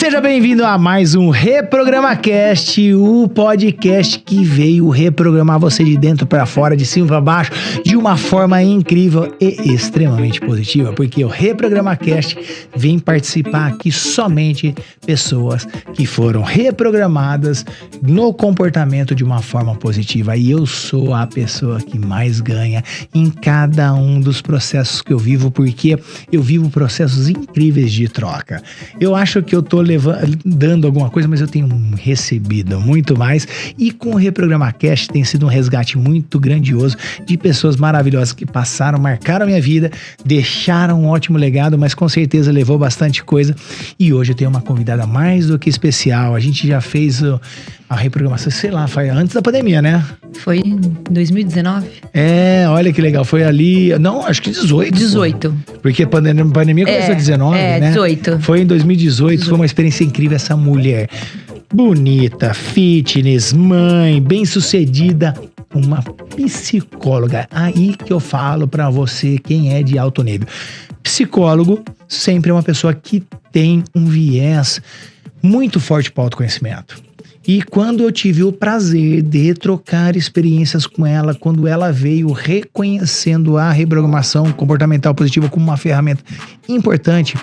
Seja bem-vindo a mais um ReprogramaCast, o podcast que veio reprogramar você de dentro para fora, de cima para baixo, de uma forma incrível e extremamente positiva, porque o ReprogramaCast vem participar aqui somente pessoas que foram reprogramadas no comportamento de uma forma positiva, e eu sou a pessoa que mais ganha em cada um dos processos que eu vivo, porque eu vivo processos incríveis de troca. Eu acho que eu tô dando alguma coisa, mas eu tenho recebido muito mais, e com o ReprogramaCast tem sido um resgate muito grandioso de pessoas maravilhosas que passaram, marcaram a minha vida, deixaram um ótimo legado, mas com certeza levou bastante coisa, e hoje eu tenho uma convidada mais do que especial. A gente já fez a reprogramação, sei lá, foi antes da pandemia, né? Foi em 2019? Olha que legal, foi ali, não, acho que 18. Porque a pandemia começou em 19, né? 18. Foi em 2018, foi uma experiência incrível. Essa mulher bonita, fitness, mãe, bem-sucedida, uma psicóloga. Aí que eu falo pra você quem é de alto nível. Psicólogo sempre é uma pessoa que tem um viés muito forte para o autoconhecimento. E quando eu tive o prazer de trocar experiências com ela, quando ela veio reconhecendo a reprogramação comportamental positiva como uma ferramenta importante,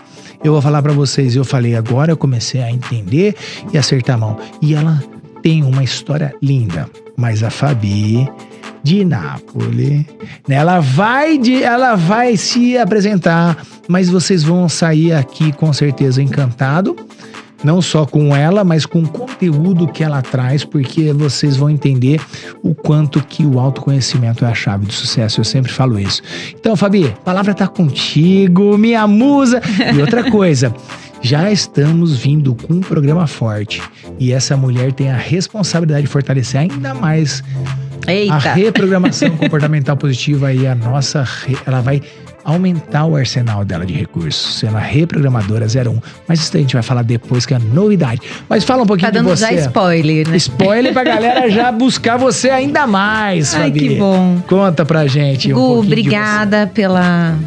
eu vou falar para vocês, eu falei, agora eu comecei a entender e acertar a mão. E ela tem uma história linda, mas a Fabi de Nápoles, né, ela vai se apresentar, mas vocês vão sair aqui com certeza encantado. Não só com ela, mas com o conteúdo que ela traz, porque vocês vão entender o quanto que o autoconhecimento é a chave do sucesso. Eu sempre falo isso. Então, Fabi, a palavra tá contigo, minha musa. E outra coisa, já estamos vindo com um programa forte. E essa mulher tem a responsabilidade de fortalecer ainda mais a reprogramação comportamental positiva, e ela vai aumentar o arsenal dela de recursos, sendo a reprogramadora 01. Mas isso a gente vai falar depois, que é novidade. Mas fala um pouquinho de você. Tá dando já spoiler, né? Spoiler pra galera já buscar você ainda mais, Fabi. Ai, que bom. Conta pra gente Gu, obrigada pela,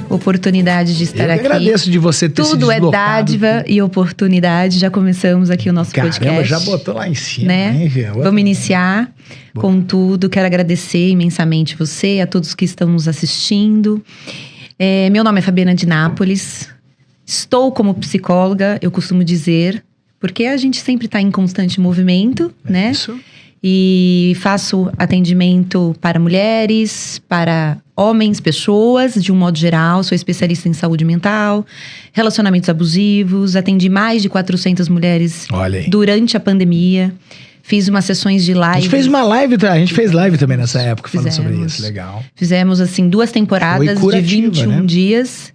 oportunidade de estar aqui. Eu agradeço de você ter se deslocado. Tudo é dádiva e oportunidade. Já começamos aqui o nosso podcast. Caramba, já botou lá em cima, né? Vamos iniciar com tudo. Quero agradecer imensamente você, a todos que estão nos assistindo. Meu nome é Fabiana de Nápoles. Estou como psicóloga, eu costumo dizer, porque a gente sempre está em constante movimento, né? Isso. E faço atendimento para mulheres, para homens, pessoas, de um modo geral. Sou especialista em saúde mental, relacionamentos abusivos. Atendi mais de 400 mulheres durante a pandemia. Fiz umas sessões de live. A gente fez live também nessa época, falando sobre isso. Legal. Fizemos, 2 temporadas de 21 dias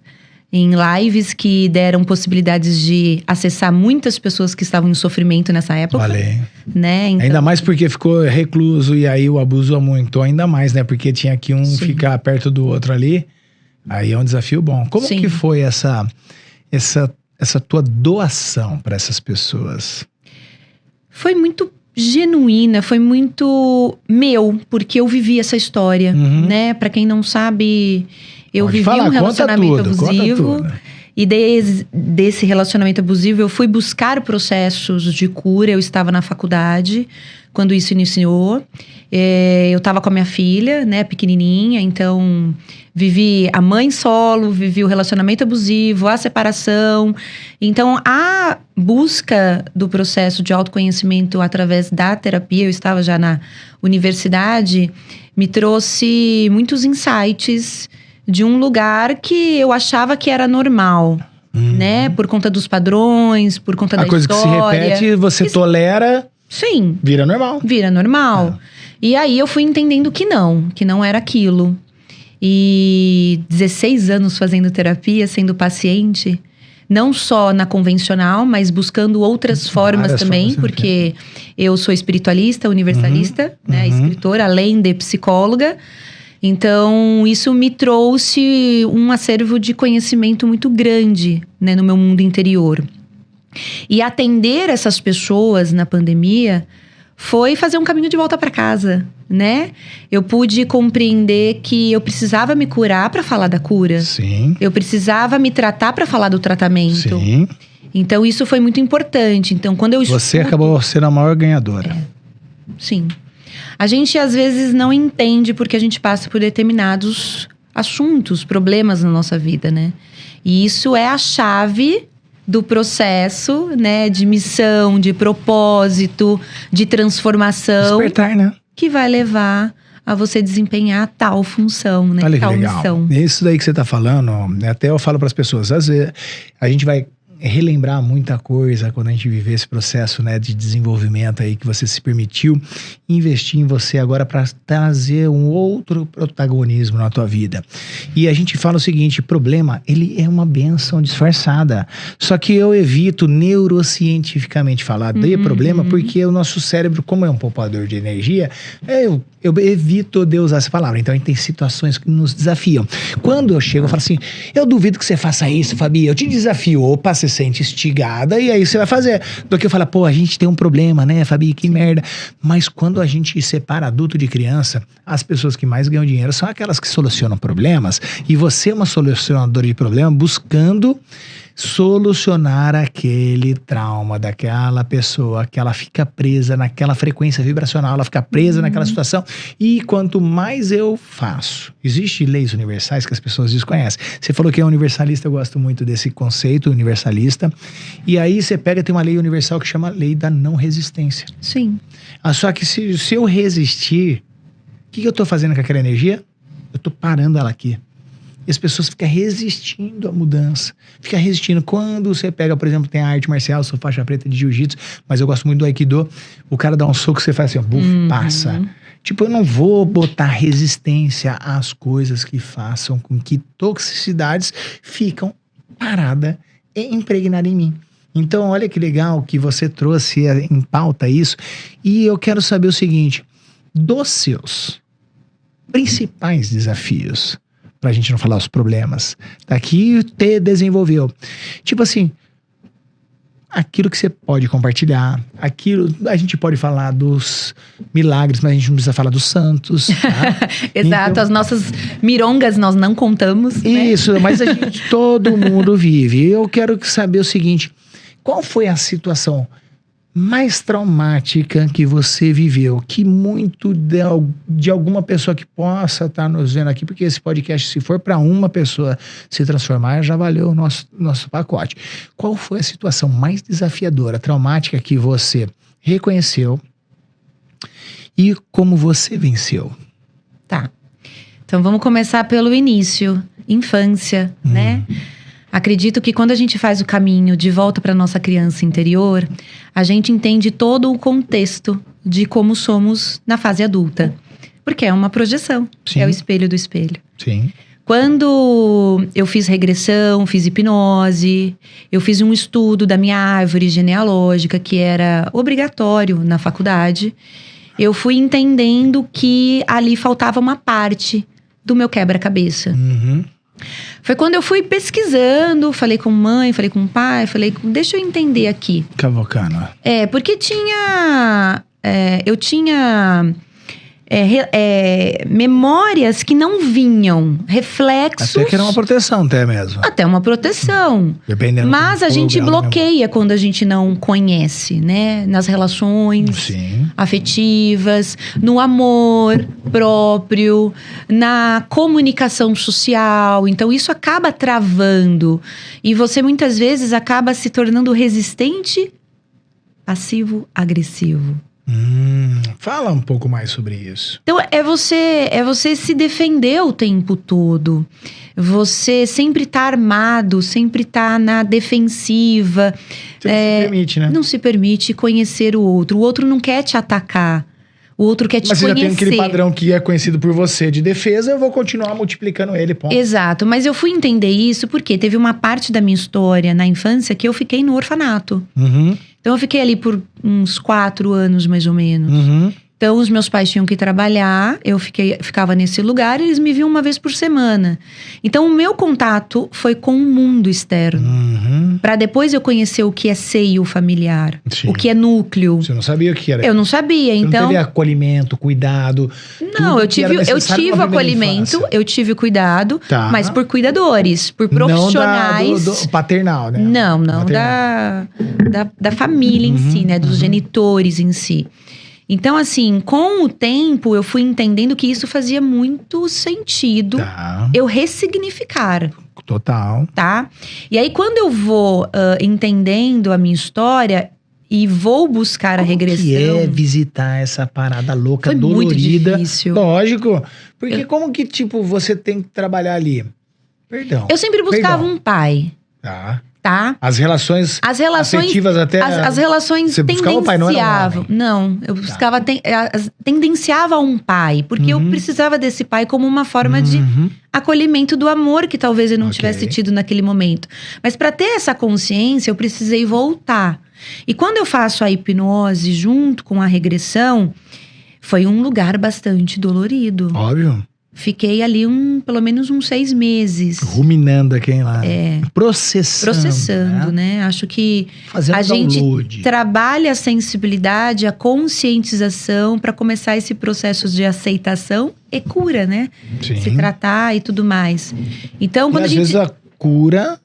em lives que deram possibilidades de acessar muitas pessoas que estavam em sofrimento nessa época. Né? Então, ainda mais porque ficou recluso e aí o abuso aumentou ainda mais, né? Porque tinha que ficar perto do outro ali. Aí é um desafio bom. Como que foi essa tua doação para essas pessoas? Foi muito genuína, foi muito meu, porque eu vivi essa história, né? Pra quem não sabe, eu vivi um relacionamento abusivo. E desse relacionamento abusivo, eu fui buscar processos de cura. Eu estava na faculdade quando isso iniciou. Eu estava com a minha filha, né, pequenininha. Então, vivi a mãe solo, vivi o relacionamento abusivo, a separação. Então, a busca do processo de autoconhecimento através da terapia, eu estava já na universidade, me trouxe muitos insights de um lugar que eu achava que era normal, né? Por conta dos padrões, por conta da história. A coisa que se repete, você tolera... Sim. Vira normal. Vira normal. E aí eu fui entendendo que não era aquilo. E 16 anos fazendo terapia, sendo paciente, não só na convencional, mas buscando outras formas também, porque eu sou espiritualista, universalista, né? Escritora, além de psicóloga. Então, isso me trouxe um acervo de conhecimento muito grande, né, no meu mundo interior. E atender essas pessoas na pandemia foi fazer um caminho de volta para casa, né? Eu pude compreender que eu precisava me curar para falar da cura. Sim. Eu precisava me tratar para falar do tratamento. Sim. Então, isso foi muito importante. Então, quando eu escuto... Você acabou sendo a maior ganhadora. Sim. A gente, às vezes, não entende porque a gente passa por determinados assuntos, problemas na nossa vida, né? E isso é a chave do processo, né? De missão, de propósito, de transformação. Despertar, né? Que vai levar a você desempenhar tal função, né? Olha que tal legal. missão. Isso daí que você tá falando, até eu falo para as pessoas, às vezes a gente vai relembrar muita coisa quando a gente viver esse processo, né, de desenvolvimento aí que você se permitiu investir em você agora para trazer um outro protagonismo na tua vida. E a gente fala o seguinte, problema, ele é uma bênção disfarçada. Só que eu evito neurocientificamente falar de problema porque o nosso cérebro, como é um poupador de energia, eu evito de usar essa palavra. Então a gente tem situações que nos desafiam. Quando eu chego, eu falo assim, eu duvido que você faça isso, Fabi, eu te desafio. Opa, você sente instigada e aí você vai fazer. Do que eu falo, pô, a gente tem um problema, né, Fabi, que merda. Mas quando a gente separa adulto de criança, as pessoas que mais ganham dinheiro são aquelas que solucionam problemas. E você é uma solucionadora de problema buscando solucionar aquele trauma daquela pessoa, que ela fica presa naquela frequência vibracional, ela fica presa naquela situação. E quanto mais eu faço, existem leis universais que as pessoas desconhecem. Você falou que é universalista, eu gosto muito desse conceito universalista. E aí você pega, tem uma lei universal que chama lei da não resistência. Sim. Só que se eu resistir, o que eu tô fazendo com aquela energia? Eu tô parando ela aqui. E as pessoas ficam resistindo à mudança. Fica resistindo. Quando você pega, por exemplo, tem a arte marcial, sou faixa preta de jiu-jitsu, mas eu gosto muito do aikido. O cara dá um soco, você faz assim, ó, buf, passa. Tipo, eu não vou botar resistência às coisas que façam com que toxicidades ficam paradas e impregnadas em mim. Então, olha que legal que você trouxe em pauta isso. E eu quero saber o seguinte, dos seus principais desafios, pra gente não falar os problemas, daqui te desenvolveu. Tipo assim, aquilo que você pode compartilhar, aquilo, a gente pode falar dos milagres, mas a gente não precisa falar dos santos, tá? Exato, então, as nossas mirongas nós não contamos, isso, né? Mas a gente, todo mundo vive. Eu quero saber o seguinte, qual foi a situação mais traumática que você viveu, que muito de alguma pessoa que possa estar nos vendo aqui, porque esse podcast, se for para uma pessoa se transformar, já valeu o nosso pacote. Qual foi a situação mais desafiadora, traumática que você reconheceu e como você venceu? Tá. Então vamos começar pelo início, infância, né? Acredito que quando a gente faz o caminho de volta para nossa criança interior, a gente entende todo o contexto de como somos na fase adulta. Porque é uma projeção, Sim. É o espelho do espelho. Sim. Quando eu fiz regressão, fiz hipnose, eu fiz um estudo da minha árvore genealógica, que era obrigatório na faculdade, eu fui entendendo que ali faltava uma parte do meu quebra-cabeça. Foi quando eu fui pesquisando, falei com mãe, falei com pai, deixa eu entender aqui. Cavocana. Porque eu tinha memórias que não vinham, reflexos. Até que era uma proteção, até mesmo. Até uma proteção. Dependendo. Mas a gente bloqueia quando a gente não conhece, né? Nas relações afetivas, no amor próprio, na comunicação social. Então isso acaba travando. E você muitas vezes acaba se tornando resistente, passivo-agressivo. Fala um pouco mais sobre isso. Então, é você se defender o tempo todo. Você sempre tá armado, sempre tá na defensiva. Você não se permite, né? Não se permite conhecer o outro. O outro não quer te atacar. O outro quer te conhecer. Mas você já tem aquele padrão que é conhecido por você de defesa, eu vou continuar multiplicando ele, ponto. Exato, mas eu fui entender isso porque teve uma parte da minha história na infância que eu fiquei no orfanato. Então eu fiquei ali por uns 4 anos, mais ou menos. Então os meus pais tinham que trabalhar, eu ficava nesse lugar e eles me viam uma vez por semana. Então o meu contato foi com o mundo externo. Para depois eu conhecer o que é seio familiar, Sim. o que é núcleo. Você não sabia o que era? Eu não sabia, Você então... não teve acolhimento, cuidado? Não, eu tive acolhimento, eu tive cuidado, mas por cuidadores, por profissionais. Não do paternal, né? Não, da família em si, né? Dos genitores em si. Então, assim, com o tempo, eu fui entendendo que isso fazia muito sentido eu ressignificar. Total. Tá? E aí, quando eu vou entendendo a minha história e vou buscar a regressão... que é visitar essa parada louca, foi dolorida? Muito difícil. Lógico. Porque como que, tipo, você tem que trabalhar ali? Perdão. Eu sempre buscava um pai. Tá? As relações afetivas até... As relações você buscava o pai, não era um homem? Não, eu buscava... Tendenciava a um pai. Porque eu precisava desse pai como uma forma de acolhimento do amor que talvez eu não tivesse tido naquele momento. Mas para ter essa consciência, eu precisei voltar. E quando eu faço a hipnose junto com a regressão, foi um lugar bastante dolorido. Óbvio. Fiquei ali pelo menos uns 6 meses. Ruminando aqui lá. Processando, né? Acho que fazendo a gente download. Trabalha a sensibilidade, a conscientização para começar esse processo de aceitação e cura, né? Sim. Se tratar e tudo mais. Então, quando às vezes a cura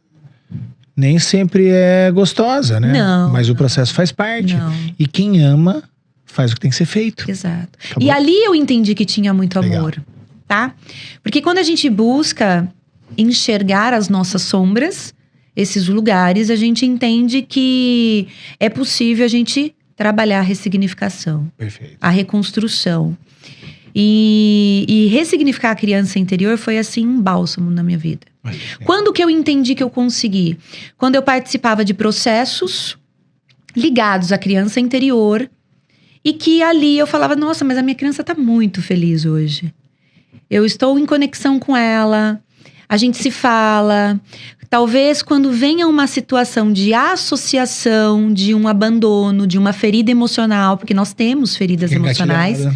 nem sempre é gostosa, né? Não. Mas o processo faz parte. Não. E quem ama faz o que tem que ser feito. Exato. Acabou. E ali eu entendi que tinha muito amor. Tá? Porque quando a gente busca enxergar as nossas sombras, esses lugares, a gente entende que é possível a gente trabalhar a ressignificação. Perfeito. A reconstrução. E ressignificar a criança interior foi assim um bálsamo na minha vida. Quando que eu entendi que eu consegui? Quando eu participava de processos ligados à criança interior e que ali eu falava, nossa, mas a minha criança tá muito feliz hoje. Eu estou em conexão com ela, a gente se fala. Talvez quando venha uma situação de associação, de um abandono, de uma ferida emocional, porque nós temos feridas emocionais.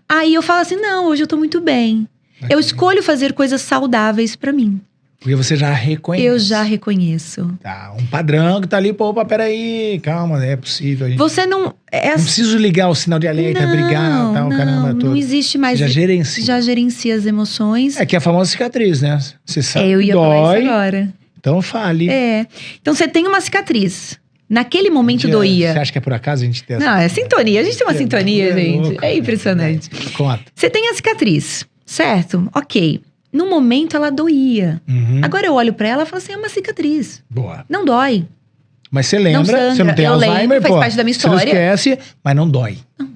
Aí eu falo assim, não, hoje eu tô muito bem. Eu escolho fazer coisas saudáveis pra mim. Porque você já reconhece. Eu já reconheço. Tá, um padrão que tá ali, pô, opa, peraí, calma, não é possível. Você não... Não preciso ligar o sinal de alerta, brigar, tal, caramba todo. Não existe mais... Você já gerencia. Já gerencia as emoções. É que é a famosa cicatriz, né? Você sabe eu ia falar isso agora. Então fale. Então você tem uma cicatriz. Naquele momento doía. Você acha que é por acaso a gente tem essa... Não, é sintonia. A gente tem uma sintonia, gente. Louco, é impressionante. Conta. Você tem a cicatriz, certo? Ok. No momento ela doía. Agora eu olho pra ela e falo assim, é uma cicatriz. Boa. Não dói. Mas você lembra, não você não tem Alzheimer, lembro, faz parte da minha história. Você não esquece, mas não dói. Não.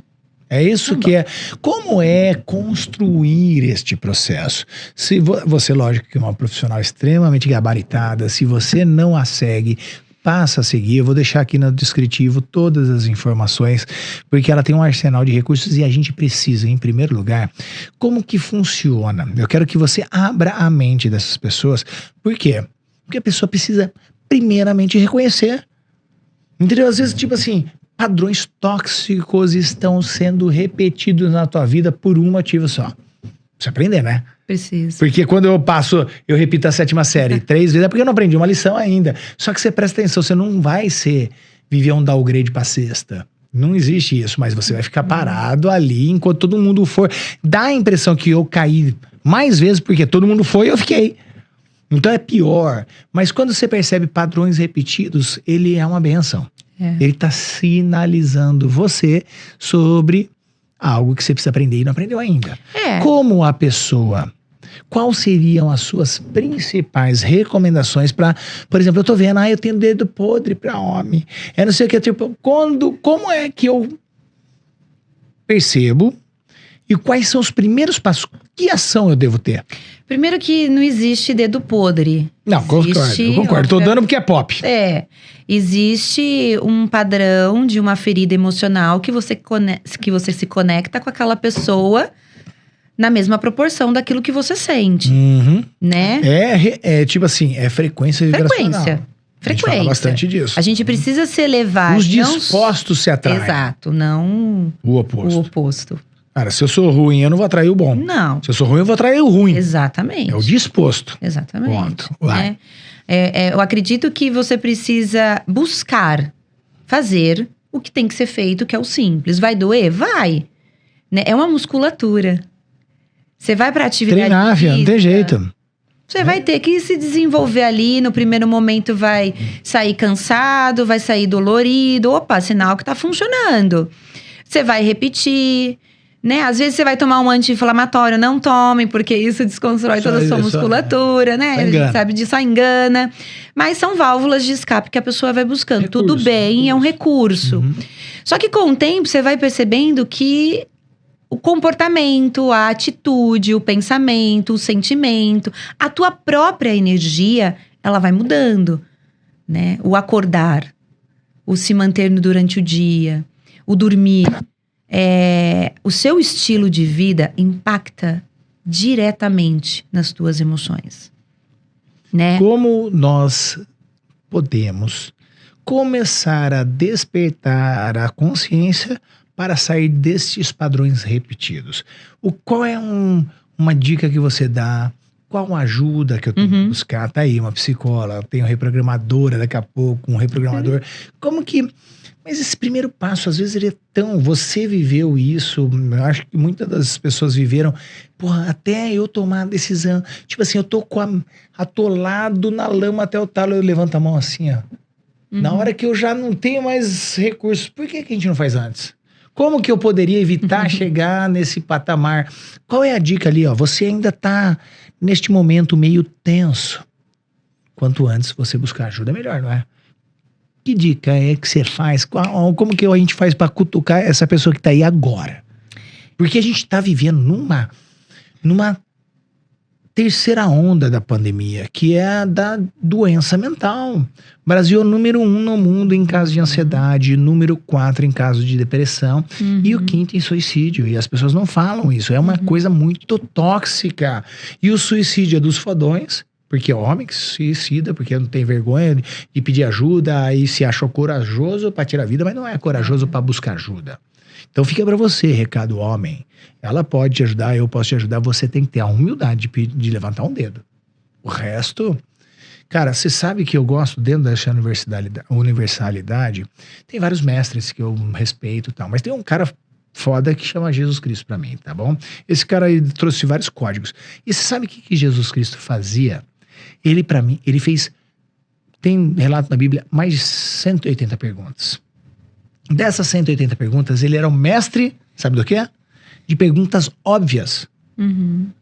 É isso não que dói. Como é construir este processo? Se você, lógico, que é uma profissional extremamente gabaritada, se você não a segue, passa a seguir. Eu vou deixar aqui no descritivo todas as informações, porque ela tem um arsenal de recursos e a gente precisa, em primeiro lugar, como que funciona. Eu quero que você abra a mente dessas pessoas. Por quê? Porque a pessoa precisa, primeiramente, reconhecer. Entendeu? Às vezes, tipo assim, padrões tóxicos estão sendo repetidos na tua vida por um motivo só. Precisa aprender, né? Preciso. Porque quando eu repito a 7ª série 3 vezes, é porque eu não aprendi uma lição ainda. Só que você presta atenção, você não vai viver um downgrade pra 6ª. Não existe isso, mas você vai ficar parado ali enquanto todo mundo for. Dá a impressão que eu caí mais vezes porque todo mundo foi e eu fiquei. Então é pior. Mas quando você percebe padrões repetidos, ele é uma benção. Ele tá sinalizando você sobre algo que você precisa aprender e não aprendeu ainda. Como a pessoa... Quais seriam as suas principais recomendações para, por exemplo, eu tô vendo, eu tenho dedo podre para homem. Não sei o que, tipo, como é que eu percebo e quais são os primeiros passos? Que ação eu devo ter? Primeiro que não existe dedo podre. Não, eu concordo. Tô dando porque é pop. Existe um padrão de uma ferida emocional que você se conecta com aquela pessoa na mesma proporção daquilo que você sente, né? Tipo assim, é frequência vibracional. A gente fala bastante disso. A gente precisa se elevar. Os dispostos se atraem. Exato, não o oposto. O oposto. Cara, se eu sou ruim, eu não vou atrair o bom. Não. Se eu sou ruim, eu vou atrair o ruim. Exatamente. É o disposto. Exatamente. Ponto. Vai. Eu acredito que você precisa buscar fazer o que tem que ser feito, que é o simples. Vai doer? Vai. Né? É uma musculatura. Você vai pra atividade treinar, física, não tem jeito. Você vai ter que se desenvolver ali. No primeiro momento vai sair cansado, vai sair dolorido. Opa, sinal que tá funcionando. Você vai repetir, né? Às vezes você vai tomar um anti-inflamatório, não tome, porque isso desconstrói toda a sua musculatura, né? A gente sabe disso, só engana. Mas são válvulas de escape que a pessoa vai buscando. Recurso, tudo bem, é um recurso. Só que com o tempo você vai percebendo que o comportamento, a atitude, o pensamento, o sentimento, a tua própria energia, ela vai mudando, né? O acordar, o se manter durante o dia, o dormir. O seu estilo de vida impacta diretamente nas tuas emoções, né? Como nós podemos começar a despertar a consciência para sair destes padrões repetidos? Qual é uma dica que você dá? Qual ajuda que eu tenho que buscar? Tá aí, uma psicóloga, tenho reprogramadora daqui a pouco, um reprogramador. Como que... Mas esse primeiro passo, às vezes, ele é tão... Você viveu isso, eu acho que muitas das pessoas viveram. Porra, até eu tomar a decisão. Tipo assim, eu tô atolado na lama até o talo, eu levanto a mão assim, ó. Na hora que eu já não tenho mais recursos, por que a gente não faz antes? Como que eu poderia evitar chegar nesse patamar? Qual é a dica ali, ó? Você ainda tá neste momento meio tenso. Quanto antes você buscar ajuda, melhor, não é? Que dica é que você faz? Como que a gente faz para cutucar essa pessoa que tá aí agora? Porque a gente tá vivendo numa terceira onda da pandemia, que é a da doença mental. O Brasil é o número 1 no mundo em caso de ansiedade, número 4 em caso de depressão, e o 5º em suicídio. E as pessoas não falam isso. É uma coisa muito tóxica. E o suicídio é dos fodões, porque é homem que se suicida, porque não tem vergonha de pedir ajuda, aí se achou corajoso para tirar a vida, mas não é corajoso para buscar ajuda. Então fica para você, recado homem. Ela pode te ajudar, eu posso te ajudar, você tem que ter a humildade de levantar um dedo. O resto... Cara, você sabe que eu gosto, dentro dessa universalidade, tem vários mestres que eu respeito e tal, mas tem um cara foda que chama Jesus Cristo pra mim, tá bom? Esse cara aí trouxe vários códigos. E você sabe o que Jesus Cristo fazia? Ele, pra mim, ele fez, tem relato na Bíblia, mais de 180 perguntas. Dessas 180 perguntas, ele era o mestre, sabe do quê? De perguntas óbvias.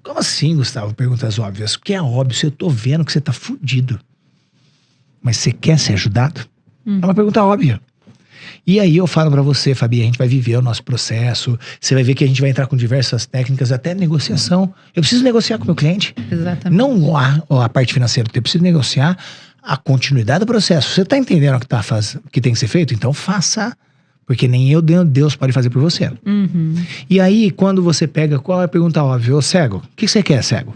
Como assim, Gustavo, perguntas óbvias? Porque é óbvio, se eu tô vendo que você tá fudido. Mas você quer ser ajudado? É uma pergunta óbvia. E aí eu falo pra você, Fabi, a gente vai viver o nosso processo, você vai ver que a gente vai entrar com diversas técnicas, até negociação. Eu preciso negociar com o meu cliente. Exatamente. Não a parte financeira, eu preciso negociar a continuidade do processo. Você tá entendendo o que tem que ser feito? Então faça. Porque nem Deus pode fazer por você. E aí, quando você pega, qual é a pergunta óbvia? Ô cego, o que você quer, cego?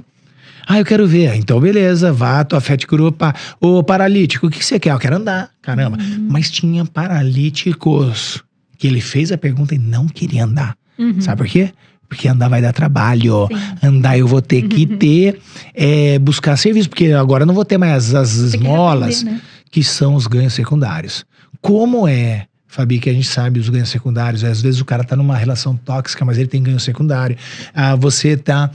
Eu quero ver. Então, beleza, vá, tua fé te curou. Ô paralítico, o que você quer? Eu quero andar, caramba. Mas tinha paralíticos que ele fez a pergunta e não queria andar. Sabe por quê? Porque andar vai dar trabalho. Sim. Andar eu vou ter que buscar serviço, porque agora eu não vou ter mais as esmolas, né? Que são os ganhos secundários. Como é, Fabi, que a gente sabe os ganhos secundários, às vezes o cara tá numa relação tóxica, mas ele tem ganho secundário. Você tá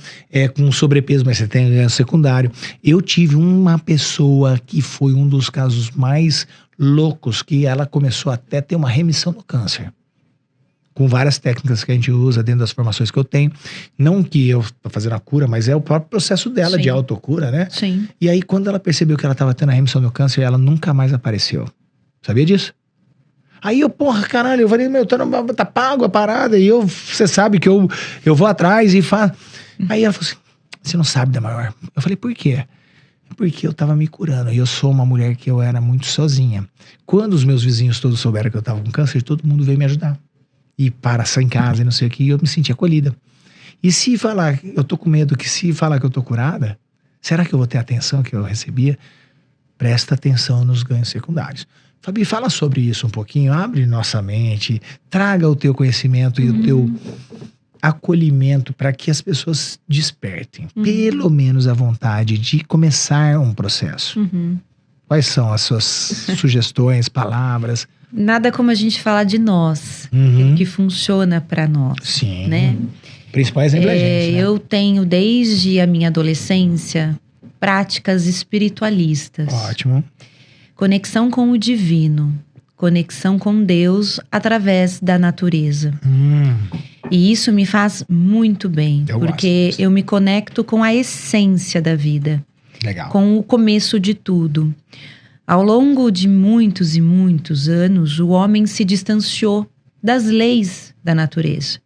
com sobrepeso, mas você tem ganho secundário. Eu tive uma pessoa que foi um dos casos mais loucos, que ela começou até a ter uma remissão do câncer. Com várias técnicas que a gente usa dentro das formações que eu tenho. Não que eu tô fazendo a cura, mas é o próprio processo dela. Sim. De autocura, né? Sim. E aí, quando ela percebeu que ela tava tendo a remissão do câncer, ela nunca mais apareceu. Sabia disso? Aí eu, porra, caralho, eu falei, tá pago a parada. E você sabe que eu vou atrás e faço. Aí ela falou assim, você não sabe da maior. Eu falei, por quê? Porque eu tava me curando. E eu sou uma mulher que eu era muito sozinha. Quando os meus vizinhos todos souberam que eu tava com câncer, todo mundo veio me ajudar. E para só em casa e não sei o que, eu me senti acolhida. E se falar, eu tô com medo que se falar que eu tô curada, será que eu vou ter a atenção que eu recebia? Presta atenção nos ganhos secundários. Fabi, fala sobre isso um pouquinho, abre nossa mente, traga o teu conhecimento e o teu acolhimento para que as pessoas despertem, pelo menos a vontade de começar um processo. Quais são as suas sugestões, palavras? Nada como a gente falar de nós, que funciona para nós. Sim. Né? Principal exemplo é a gente, né? Eu tenho, desde a minha adolescência, práticas espiritualistas. Ótimo. Conexão com o divino. Conexão com Deus através da natureza. E isso me faz muito bem. Porque eu me conecto com a essência da vida. Legal. Com o começo de tudo. Ao longo de muitos e muitos anos, o homem se distanciou das leis da natureza.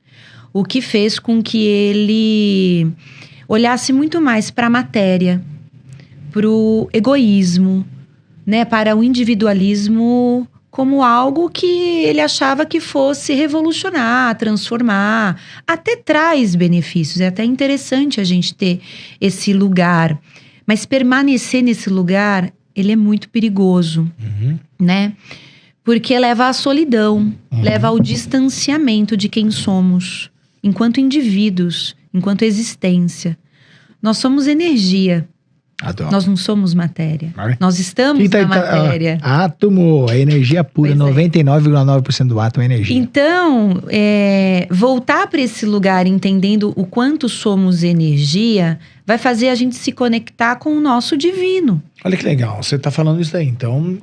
O que fez com que ele olhasse muito mais para a matéria, para o egoísmo, né, para o individualismo como algo que ele achava que fosse revolucionar, transformar. Até traz benefícios, é até interessante a gente ter esse lugar. Mas permanecer nesse lugar, ele é muito perigoso, né? Porque leva à solidão, leva ao distanciamento de quem somos, enquanto indivíduos, enquanto existência. Nós somos energia. Adoro. Nós não somos matéria. Nós estamos na matéria. Átomo, a energia pura, 99,9% do átomo é energia. Então, voltar para esse lugar entendendo o quanto somos energia, vai fazer a gente se conectar com o nosso divino. Olha que legal, você está falando isso daí. Então,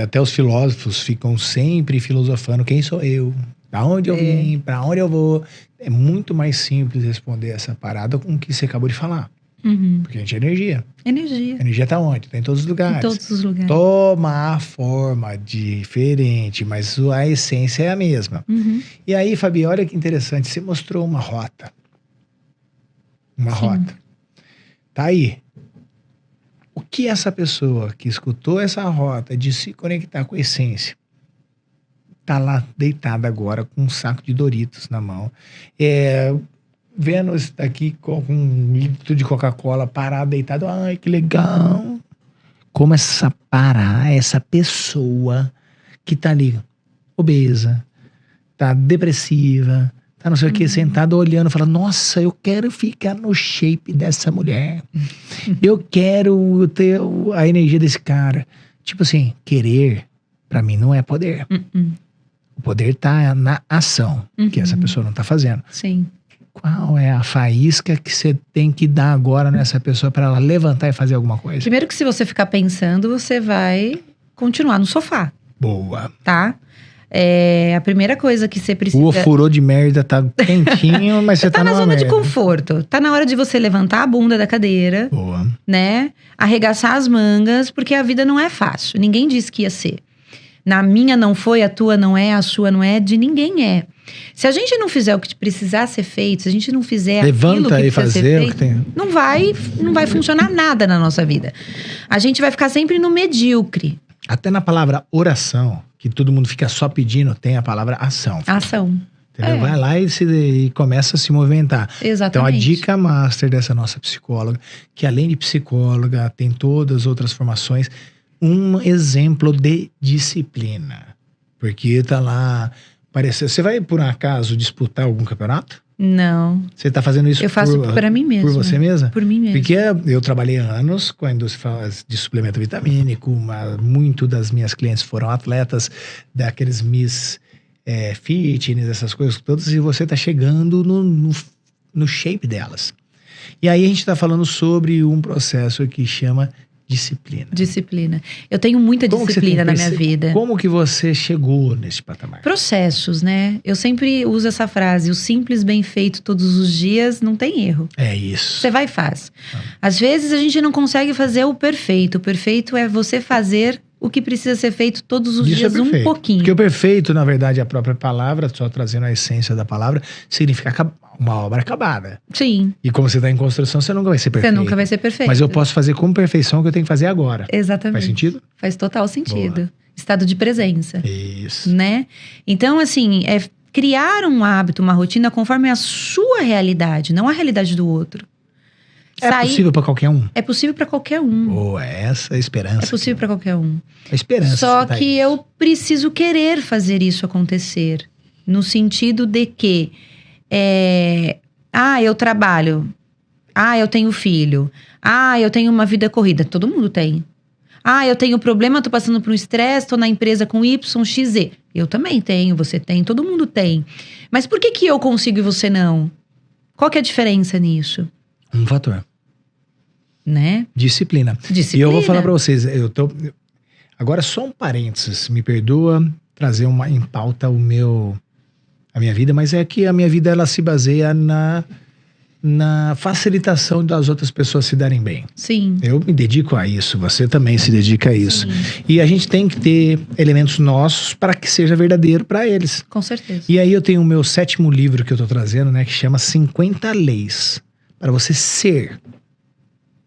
até os filósofos ficam sempre filosofando: quem sou eu? Da onde eu vim? Para onde eu vou? É muito mais simples responder essa parada com o que você acabou de falar. Porque a gente é energia. Energia. A energia tá onde? Tá em todos os lugares. Em todos os lugares. Toma a forma diferente, mas a essência é a mesma. E aí, Fabi, olha que interessante. Você mostrou uma rota. Uma rota. Tá aí. O que essa pessoa que escutou essa rota de se conectar com a essência tá lá deitada agora com um saco de Doritos na mão, vendo isso daqui com um litro de Coca-Cola parado, deitado. Ai, que legal. Como essa pessoa que tá ali obesa, tá depressiva, tá não sei o que, sentada olhando, falando: nossa, eu quero ficar no shape dessa mulher. Eu quero ter a energia desse cara. Tipo assim, querer, pra mim, não é poder. O poder tá na ação, que essa pessoa não tá fazendo. Sim. Qual é a faísca que você tem que dar agora nessa pessoa para ela levantar e fazer alguma coisa? Primeiro que, se você ficar pensando, você vai continuar no sofá. Boa. Tá? A primeira coisa que você precisa... O ofurô de merda tá quentinho, mas você tá na zona merda. de conforto. Tá na hora de você levantar a bunda da cadeira. Boa. Né? Arregaçar as mangas, porque a vida não é fácil. Ninguém disse que ia ser. Na minha não foi, a tua não é, a sua não é, de ninguém é. Se a gente não fizer o que precisar ser feito, se a gente não fizer aquilo que precisa ser feito, não vai funcionar nada na nossa vida. A gente vai ficar sempre no medíocre. Até na palavra oração, que todo mundo fica só pedindo, tem a palavra ação. Ação. Entendeu? Vai lá e começa a se movimentar. Exatamente. Então, a dica master dessa nossa psicóloga, que além de psicóloga, tem todas as outras formações, um exemplo de disciplina. Porque tá lá... Você vai, por um acaso, disputar algum campeonato? Não. Você tá fazendo isso eu faço para mim mesma. Por você mesma? Por mim mesma. Porque eu trabalhei anos com a indústria de suplemento vitamínico, muito das minhas clientes foram atletas daqueles Miss Fitness, essas coisas todas, e você tá chegando no shape delas. E aí a gente tá falando sobre um processo que chama disciplina. Disciplina. Eu tenho muita disciplina na minha vida. Como que você chegou nesse patamar? Processos, né? Eu sempre uso essa frase: o simples bem feito todos os dias não tem erro. É isso. Você vai e faz. Às vezes a gente não consegue fazer o perfeito. O perfeito é você fazer o que precisa ser feito todos os dias, um pouquinho. Porque o perfeito, na verdade, a própria palavra, só trazendo a essência da palavra, significa uma obra acabada. Sim. E como você está em construção, você nunca vai ser perfeito. Você nunca vai ser perfeito. Mas eu posso fazer com perfeição o que eu tenho que fazer agora. Exatamente. Faz sentido? Faz total sentido. Boa. Estado de presença. Isso. Né? Então, assim, criar um hábito, uma rotina conforme a sua realidade, não a realidade do outro. Possível para qualquer um? É possível para qualquer um. Essa é a esperança. É possível para qualquer um. A esperança. Só que eu preciso querer fazer isso acontecer. No sentido de que... eu trabalho. Eu tenho filho. Eu tenho uma vida corrida. Todo mundo tem. Ah, eu tenho problema, tô passando por um estresse, tô na empresa com Y, X, Z. Eu também tenho, você tem, todo mundo tem. Mas por que eu consigo e você não? Qual que é a diferença nisso? Um fator. Né? Disciplina. E eu vou falar pra vocês, agora só um parênteses, me perdoa trazer em pauta a minha vida, mas é que a minha vida ela se baseia na facilitação das outras pessoas se darem bem. Sim. Eu me dedico a isso, você também se dedica a isso. Sim. E a gente tem que ter elementos nossos para que seja verdadeiro para eles. Com certeza. E aí eu tenho o meu 7º livro que eu tô trazendo, né, que chama 50 Leis para você ser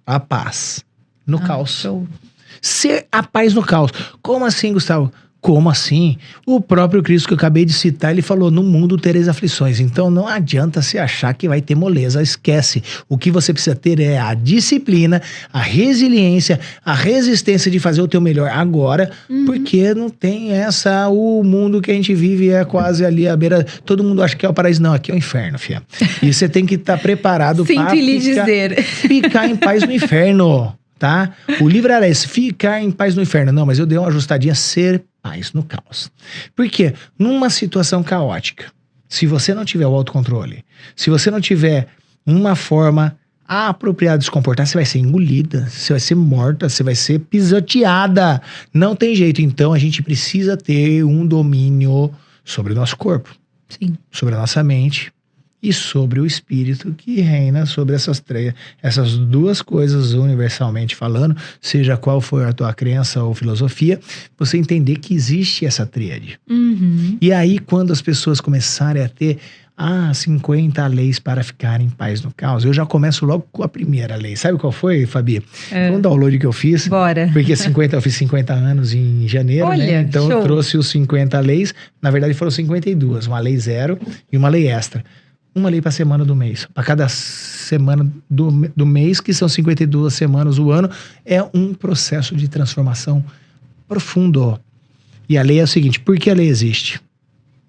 a paz no caos. Show. Ser a paz no caos. Como assim, Gustavo? Como assim? O próprio Cristo que eu acabei de citar, ele falou, no mundo tereis aflições. Então não adianta se achar que vai ter moleza, esquece. O que você precisa ter é a disciplina, a resiliência, a resistência de fazer o teu melhor agora, porque não tem o mundo que a gente vive é quase ali à beira, todo mundo acha que é o paraíso, não, aqui é o inferno, filha. E você tem que estar preparado para ficar em paz no inferno. Tá? O livro era esse, ficar em paz no inferno. Não, mas eu dei uma ajustadinha, ser paz no caos. Por quê? Numa situação caótica, se você não tiver o autocontrole, se você não tiver uma forma apropriada de se comportar, você vai ser engolida, você vai ser morta, você vai ser pisoteada. Não tem jeito. Então a gente precisa ter um domínio sobre o nosso corpo, sim, sobre a nossa mente e sobre o espírito que reina sobre essas duas coisas, universalmente falando, seja qual for a tua crença ou filosofia, você entender que existe essa tríade. E aí, quando as pessoas começarem a ter 50 leis para ficar em paz no caos, eu já começo logo com a primeira lei. Sabe qual foi, Fabi? Foi um download que eu fiz. Bora. Porque eu fiz 50 anos em janeiro, olha, né? Então show. Eu trouxe os 50 leis. Na verdade foram 52. Uma lei 0 e uma lei extra. Uma lei para semana do mês. Para cada semana do mês, que são 52 semanas o ano, é um processo de transformação profundo. E a lei é o seguinte, por que a lei existe?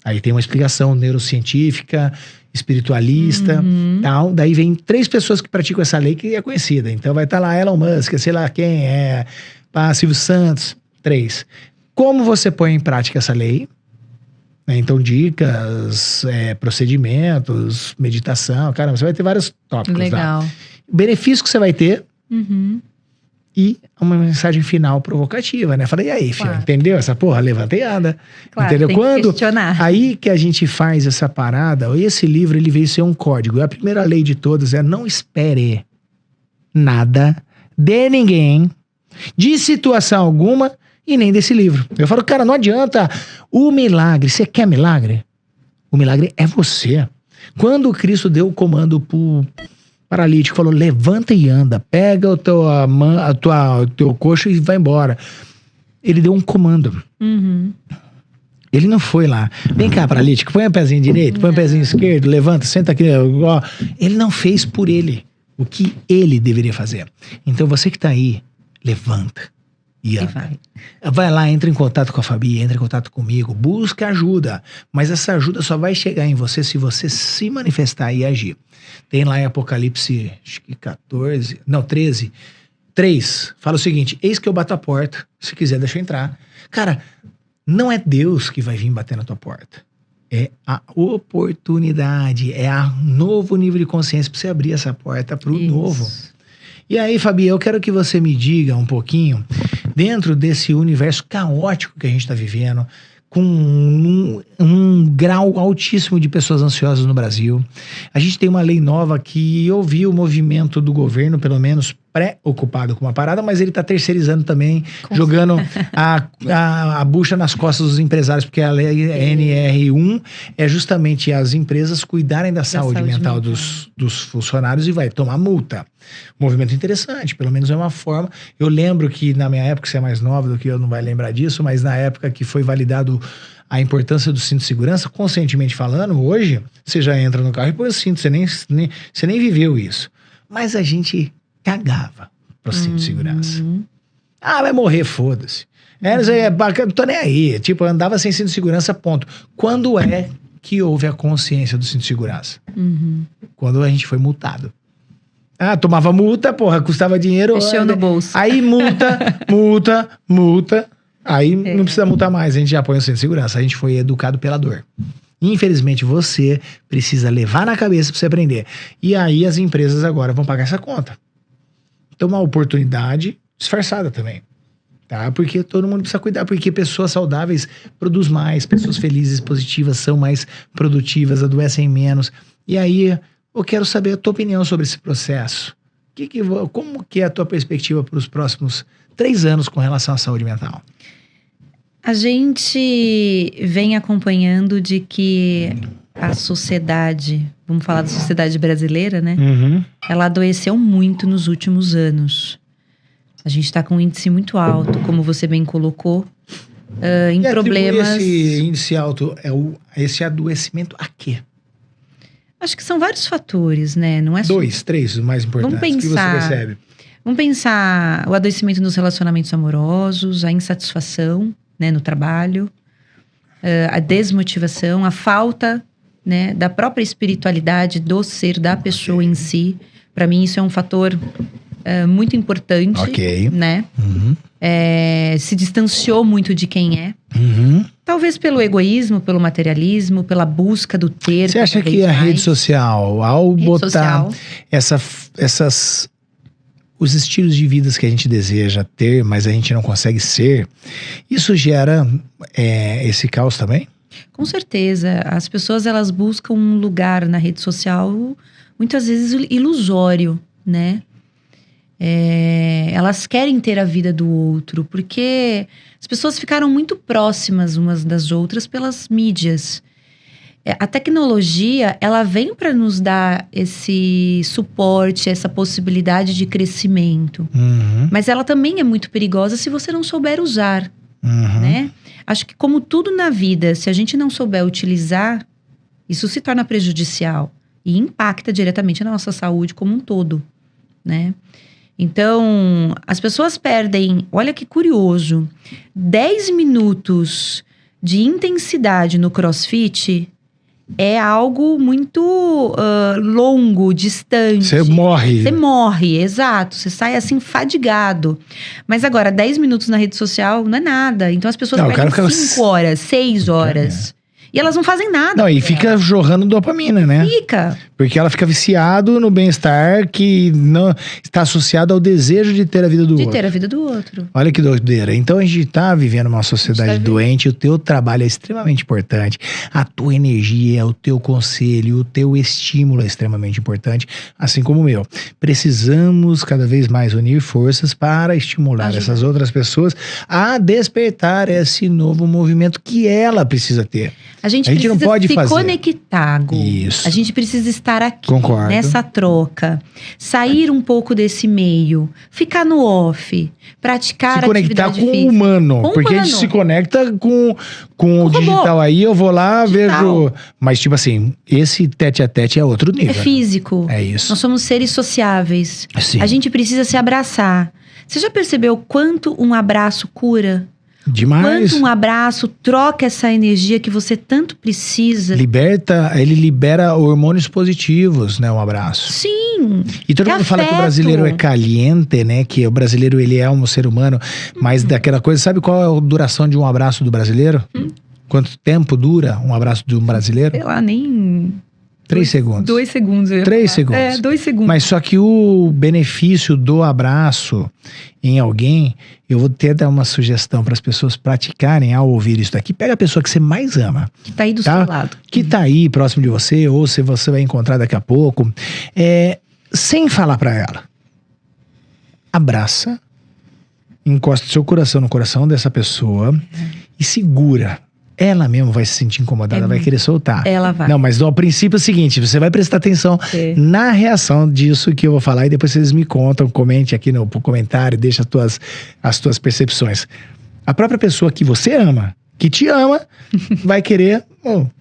Aí tem uma explicação neurocientífica, espiritualista, tal. Daí vem 3 pessoas que praticam essa lei que é conhecida. Então vai estar lá Elon Musk, sei lá quem é, Silvio Santos, 3. Como você põe em prática essa lei? Então, dicas, procedimentos, meditação, caramba, você vai ter vários tópicos. Legal. Lá. Benefício que você vai ter e uma mensagem final provocativa, né? Falei, e aí, filho, entendeu essa porra? Levanteada. Claro, entendeu? Tem Quando? Que questionar. Aí que a gente faz essa parada, esse livro, ele veio ser um código. A primeira lei de todas é não espere nada de ninguém, de situação alguma, e nem desse livro. Eu falo, cara, não adianta. O milagre, você quer milagre? O milagre é você. Quando Cristo deu o comando pro paralítico, falou, levanta e anda, pega o teu coxo e vai embora. Ele deu um comando. Ele não foi lá, vem cá, paralítico, põe o pezinho direito, põe o pezinho esquerdo, levanta, senta aqui. Ó. Ele não fez por ele o que ele deveria fazer. Então você que tá aí, levanta. E vai lá, entra em contato com a Fabi, entra em contato comigo, busca ajuda. Mas essa ajuda só vai chegar em você se você se manifestar e agir. Tem lá em Apocalipse, acho que 13, 3, fala o seguinte, eis que eu bato a porta, se quiser deixa eu entrar. Cara, não é Deus que vai vir bater na tua porta. É a oportunidade, é a novo nível de consciência para você abrir essa porta para o novo. E aí, Fabi, eu quero que você me diga um pouquinho, dentro desse universo caótico que a gente está vivendo, com um grau altíssimo de pessoas ansiosas no Brasil. A gente tem uma lei nova que eu vi o movimento do governo, pelo menos preocupado com uma parada, mas ele está terceirizando também, jogando a bucha nas costas dos empresários, porque a lei NR1 é justamente as empresas cuidarem da saúde mental dos funcionários e vai tomar multa. Movimento interessante, pelo menos é uma forma. Eu lembro que na minha época, você é mais nova do que eu, não vai lembrar disso, mas na época que foi validado a importância do cinto de segurança, conscientemente falando, hoje você já entra no carro e põe o cinto, você nem viveu isso. Mas a gente cagava pro cinto de segurança. Vai morrer, foda-se. Não tô nem aí. Tipo, eu andava sem cinto de segurança, ponto. Quando é que houve a consciência do cinto de segurança? Quando a gente foi multado. Tomava multa, porra, custava dinheiro. Mexeu no bolso. Aí multa. Aí não precisa multar mais, a gente já põe o centro de segurança. A gente foi educado pela dor. Infelizmente, você precisa levar na cabeça pra você aprender. E aí as empresas agora vão pagar essa conta. Então, uma oportunidade disfarçada também. Tá? Porque todo mundo precisa cuidar, porque pessoas saudáveis produzem mais, pessoas felizes, positivas, são mais produtivas, adoecem menos. E aí, eu quero saber a tua opinião sobre esse processo. Como que é a tua perspectiva para os próximos 3 anos com relação à saúde mental? A gente vem acompanhando de que a sociedade, vamos falar da sociedade brasileira, né? Uhum. Ela adoeceu muito nos últimos anos. A gente está com um índice muito alto, como você bem colocou, em problemas... Esse índice alto, esse adoecimento a quê? Acho que são vários fatores, né? Não é 2, 3, os mais importantes. Vamos pensar, que você percebe? Vamos pensar o adoecimento nos relacionamentos amorosos, a insatisfação, né, no trabalho, a desmotivação, a falta, né, da própria espiritualidade do ser, da pessoa em si. Para mim, isso é um fator muito importante, né? Uhum. Se distanciou muito de quem é. Uhum. Talvez pelo egoísmo, pelo materialismo, pela busca do ter. Você acha que a rede social, ao botar os estilos de vida que a gente deseja ter, mas a gente não consegue ser, isso gera esse caos também? Com certeza. As pessoas, elas buscam um lugar na rede social, muitas vezes ilusório, né? Elas querem ter a vida do outro, porque as pessoas ficaram muito próximas umas das outras pelas mídias. A tecnologia, ela vem para nos dar esse suporte, essa possibilidade de crescimento. Uhum. Mas ela também é muito perigosa se você não souber usar, né? Acho que como tudo na vida, se a gente não souber utilizar, isso se torna prejudicial e impacta diretamente na nossa saúde como um todo, né? Então, as pessoas perdem, olha que curioso, 10 minutos de intensidade no CrossFit é algo muito longo, distante. Você morre. Você morre, exato. Você sai assim fadigado. Mas agora, 10 minutos na rede social não é nada. Então as pessoas perdem 5 horas, 6 horas. E elas não fazem nada. Não, e fica jorrando dopamina, né? Fica. Porque ela fica viciado no bem-estar que não está associado ao desejo de ter a vida do outro. De ter a vida do outro. Olha que doideira. Então a gente tá vivendo uma sociedade doente, o teu trabalho é extremamente importante, a tua energia, o teu conselho, o teu estímulo é extremamente importante, assim como o meu. Precisamos cada vez mais unir forças para estimular essas outras pessoas a despertar esse novo movimento que ela precisa ter. A gente não pode se fazer. conectar, Gu. Isso. A gente precisa estar aqui, Concordo. nessa troca. Sair um pouco desse meio. Ficar no off. Praticar se conectar atividade com física. o humano. Porque a gente se conecta com o digital aí. Eu vou lá, vejo... Mas tipo assim, esse tete-a-tete é outro nível. É físico. É isso. Nós somos seres sociáveis. Sim. A gente precisa se abraçar. Você já percebeu quanto um abraço cura? Demais. Quanto um abraço troca essa energia que você tanto precisa. Ele libera hormônios positivos, né? Um abraço. Sim. E todo mundo fala que o brasileiro é caliente, né? Que o brasileiro, ele é um ser humano. Mas daquela coisa, sabe qual é a duração de um abraço do brasileiro? Quanto tempo dura um abraço de um brasileiro? Sei lá, nem... 3 segundos. 2 segundos. 3 segundos. 2 segundos. Mas só que o benefício do abraço em alguém, eu vou até dar uma sugestão para as pessoas praticarem ao ouvir isso daqui. Pega a pessoa que você mais ama. Que tá aí do seu lado. Que tá aí próximo de você, ou se você vai encontrar daqui a pouco. Sem falar para ela. Abraça, encosta seu coração no coração dessa pessoa e segura. Ela mesmo vai se sentir incomodada, vai querer soltar. Ela vai. Não, mas o princípio é o seguinte, você vai prestar atenção na reação disso que eu vou falar e depois vocês me contam, comente aqui no comentário, deixa as tuas percepções. A própria pessoa que você ama, que te ama, vai querer...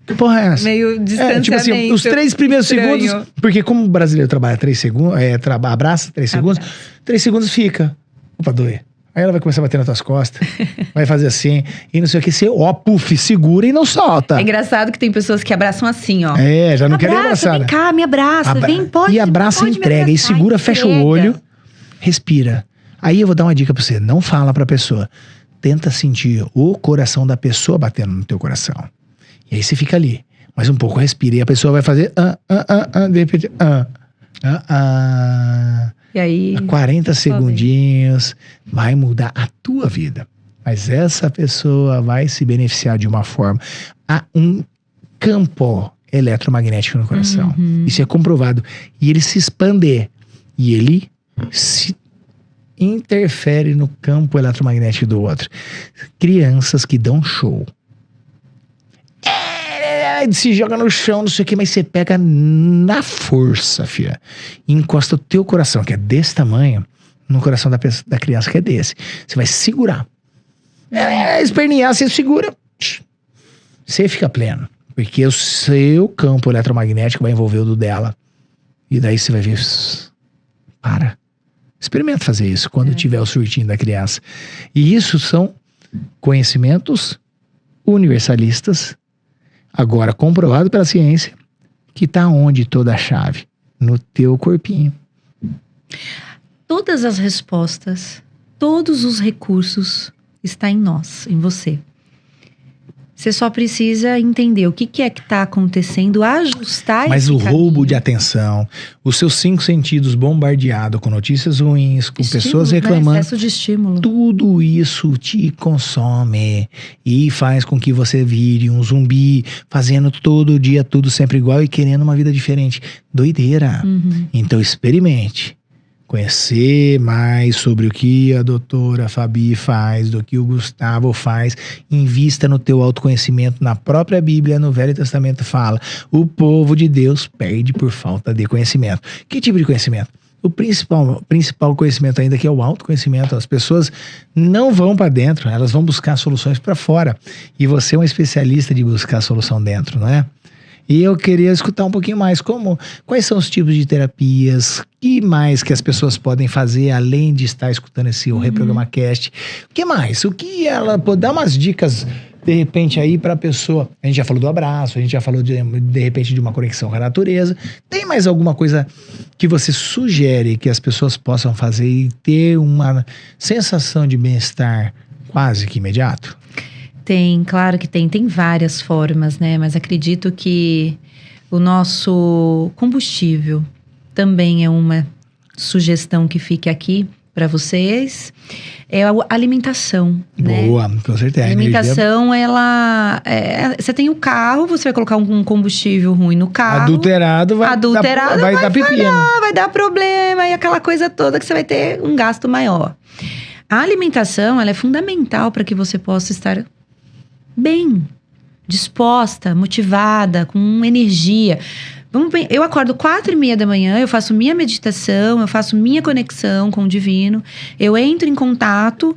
que porra é essa? Meio distanciamento. Tipo assim, os 3 primeiros segundos... Porque como o brasileiro trabalha 3 segundos, abraça 3 segundos, 3 segundos fica. Opa, doer. Aí ela vai começar a bater nas tuas costas, vai fazer assim, e não sei o que, você, puf, segura e não solta. É engraçado que tem pessoas que abraçam assim, ó. Já não querem abraçar. Vem cá, me abraça, vem, pode. E abraça e entrega, e segura, fecha o olho, respira. Aí eu vou dar uma dica pra você, não fala pra pessoa. Tenta sentir o coração da pessoa batendo no teu coração. E aí você fica ali, mais um pouco, respira, e a pessoa vai fazer, de repente, E aí, 40 segundinhos, vai mudar a tua vida. Mas essa pessoa vai se beneficiar de uma forma. Há um campo eletromagnético no coração. Isso é comprovado. E ele se expander. E ele se interfere no campo eletromagnético do outro. Crianças que dão show. Se joga no chão, não sei o que, mas você pega na força, filha. E encosta o teu coração, que é desse tamanho, no coração da criança, que é desse. Você vai segurar. Espernear, você segura. Você fica pleno. Porque o seu campo eletromagnético vai envolver o do dela. E daí você vai ver. Para. Experimenta fazer isso quando tiver o surtinho da criança. E isso são conhecimentos universalistas. Agora, comprovado pela ciência, que tá onde toda a chave? No teu corpinho. Todas as respostas, todos os recursos está em nós, em você. Você só precisa entender o que é que tá acontecendo, ajustar Mas esse o caminho. roubo de atenção, os seus 5 sentidos bombardeados com notícias ruins, com pessoas reclamando, excesso de estímulo. tudo isso te consome e faz com que você vire um zumbi, fazendo todo dia tudo sempre igual e querendo uma vida diferente. Doideira. Então experimente. Conhecer mais sobre o que a doutora Fabi faz, do que o Gustavo faz. Invista no teu autoconhecimento. Na própria Bíblia, no Velho Testamento fala, o povo de Deus perde por falta de conhecimento. Que tipo de conhecimento? O principal conhecimento ainda, que é o autoconhecimento. As pessoas não vão para dentro, elas vão buscar soluções para fora. E você é um especialista de buscar a solução dentro, não é? E eu queria escutar um pouquinho mais quais são os tipos de terapias, que mais que as pessoas podem fazer, além de estar escutando esse Reprograma Cast. O que mais? O que ela pode dar umas dicas, de repente, aí pra pessoa? A gente já falou do abraço, a gente já falou de repente de uma conexão com a natureza. Tem mais alguma coisa que você sugere que as pessoas possam fazer e ter uma sensação de bem-estar quase que imediato? Tem, claro que tem. Tem várias formas, né? Mas acredito que o nosso combustível também é uma sugestão que fique aqui para vocês. É a alimentação, né? Boa, com certeza. A alimentação, ela... você tem o carro, você vai colocar um combustível ruim no carro. Adulterado vai dar pepino. Vai dar problema e aquela coisa toda que você vai ter um gasto maior. A alimentação, ela é fundamental para que você possa estar bem, disposta, motivada, com energia. Eu acordo 4:30 da manhã, eu faço minha meditação, eu faço minha conexão com o divino, eu entro em contato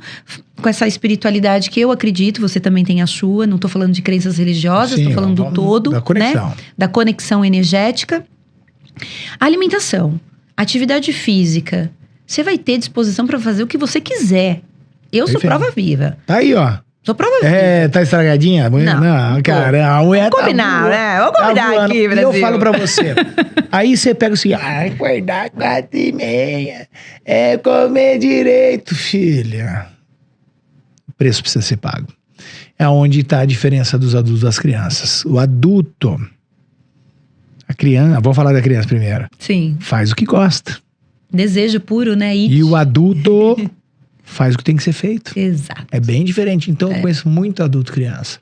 com essa espiritualidade que eu acredito, você também tem a sua, não estou falando de crenças religiosas, estou falando do todo, da conexão. né? Da conexão energética. Alimentação, atividade física, você vai ter disposição para fazer o que você quiser. Eu sou prova viva. Tá aí, ó. Sou prova viva. Tá estragadinha? Não, cara, a mulher vamos combinar, né? Vamos combinar aqui, Brasil. E eu falo pra você. Aí você pega assim, acordar 4:30, comer direito, filha. O preço precisa ser pago. É onde tá a diferença dos adultos das crianças. O adulto, a criança, vamos falar da criança primeiro. Sim. Faz o que gosta. Desejo puro, né? E o adulto faz o que tem que ser feito. Exato. É bem diferente. Então eu conheço muito adulto criança.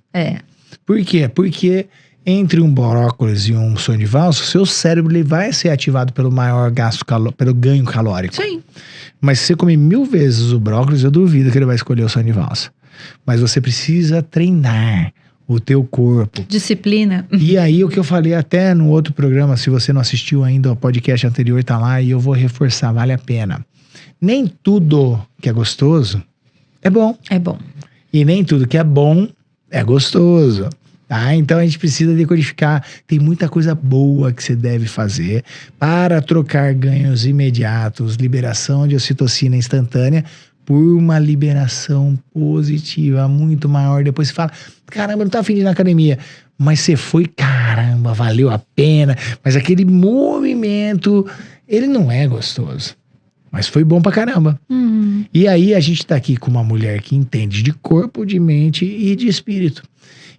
Por quê? Porque entre um brócolis e um sonho de valsa, o seu cérebro ele vai ser ativado pelo maior gasto pelo ganho calórico. Sim. Mas se você comer 1000 vezes o brócolis, eu duvido que ele vai escolher o sonho de valsa. Mas você precisa treinar o teu corpo. Disciplina. E aí o que eu falei até no outro programa, se você não assistiu ainda, o podcast anterior tá lá e eu vou reforçar, vale a pena. Nem tudo que é gostoso é bom. É bom. E nem tudo que é bom é gostoso. Tá? Então a gente precisa decodificar. Tem muita coisa boa que você deve fazer para trocar ganhos imediatos, liberação de ocitocina instantânea por uma liberação positiva muito maior. Depois você fala, caramba, não tá afim de ir na academia. Mas você foi, caramba, valeu a pena. Mas aquele movimento, ele não é gostoso. Mas foi bom pra caramba. E aí a gente tá aqui com uma mulher que entende de corpo, de mente e de espírito.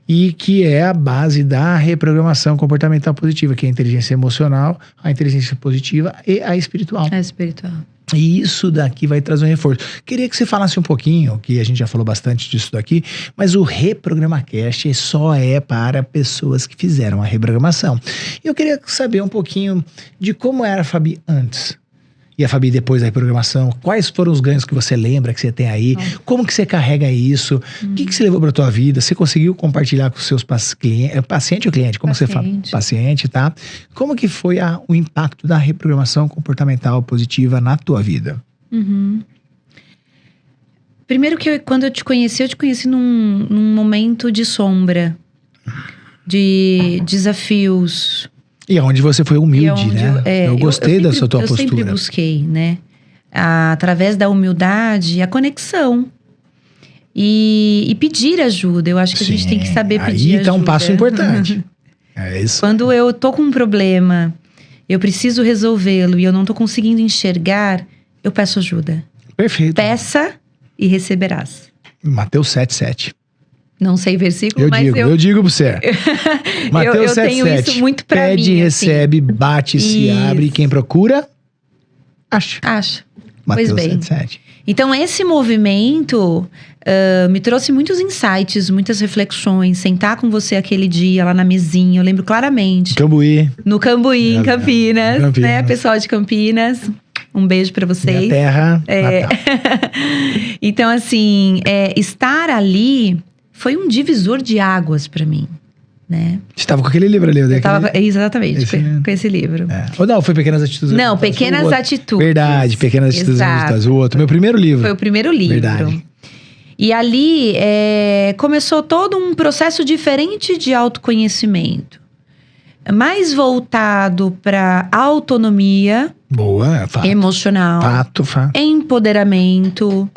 E que é a base da reprogramação comportamental positiva, que é a inteligência emocional, a inteligência positiva e a espiritual. A espiritual. E isso daqui vai trazer um reforço. Queria que você falasse um pouquinho, que a gente já falou bastante disso daqui, mas o ReprogramaCast só é para pessoas que fizeram a reprogramação. Eu queria saber um pouquinho de como era a Fabi antes e a Fabi depois da reprogramação. Quais foram os ganhos que você lembra que você tem aí? Como que você carrega isso? O que você levou para tua vida? Você conseguiu compartilhar com os seus paciente ou cliente? Como você fala? Paciente, tá? Como que foi o impacto da reprogramação comportamental positiva na tua vida? Primeiro que quando eu te conheci num momento de sombra, de desafios. E onde você foi humilde, né? Eu gostei da sua postura. Eu sempre busquei, né? Através da humildade, a conexão. E pedir ajuda. Eu acho que a gente tem que saber pedir ajuda. Aí tá um passo importante. É isso. Quando eu tô com um problema, eu preciso resolvê-lo e eu não tô conseguindo enxergar, eu peço ajuda. Perfeito. Peça e receberás. Mateus 7,7. Não sei versículo, eu digo pra você. Mateus 7,7. Tenho isso muito pra mim. Pede, recebe, bate, se abre. Quem procura, acha. Mateus 7,7. Então, esse movimento me trouxe muitos insights, muitas reflexões. Sentar com você aquele dia lá na mesinha, eu lembro claramente. No Cambuí, em Campinas. Né? Pessoal de Campinas. Um beijo pra vocês. Minha terra natal. Então, assim, estar ali foi um divisor de águas pra mim, né? Você estava com aquele livro ali? Exatamente, com esse livro. Ou não, foi Pequenas Atitudes? Não, Pequenas Atitudes. Verdade, Pequenas Atitudes. O outro, meu primeiro livro. Foi o primeiro livro. Verdade. E ali começou todo um processo diferente de autoconhecimento. Mais voltado pra autonomia. Boa, fato. Emocional. Fato. Empoderamento.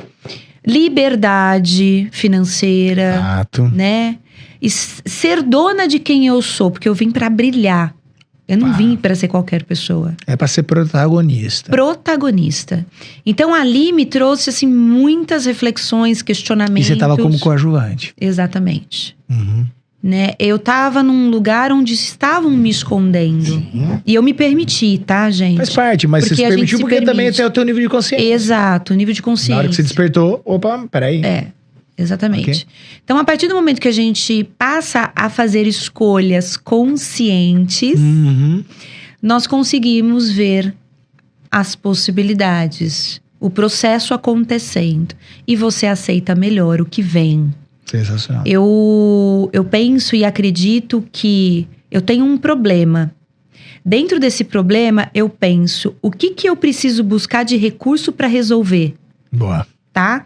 Liberdade financeira. Fato. Né? E ser dona de quem eu sou, porque eu vim pra brilhar. Eu não vim pra ser qualquer pessoa. É pra ser protagonista. Então ali me trouxe assim muitas reflexões, questionamentos. E você tava como coadjuvante. Exatamente. Né? Eu tava num lugar onde estavam me escondendo. Sim. E eu me permiti, tá, gente? Faz parte, mas você se permitiu porque também tem o teu nível de consciência. Exato, o nível de consciência. Na hora que você despertou, opa, peraí. Exatamente. Okay. Então, a partir do momento que a gente passa a fazer escolhas conscientes, nós conseguimos ver as possibilidades, o processo acontecendo. E você aceita melhor o que vem. Sensacional. Eu penso e acredito que eu tenho um problema. Dentro desse problema, eu penso, o que eu preciso buscar de recurso para resolver? Boa. Tá?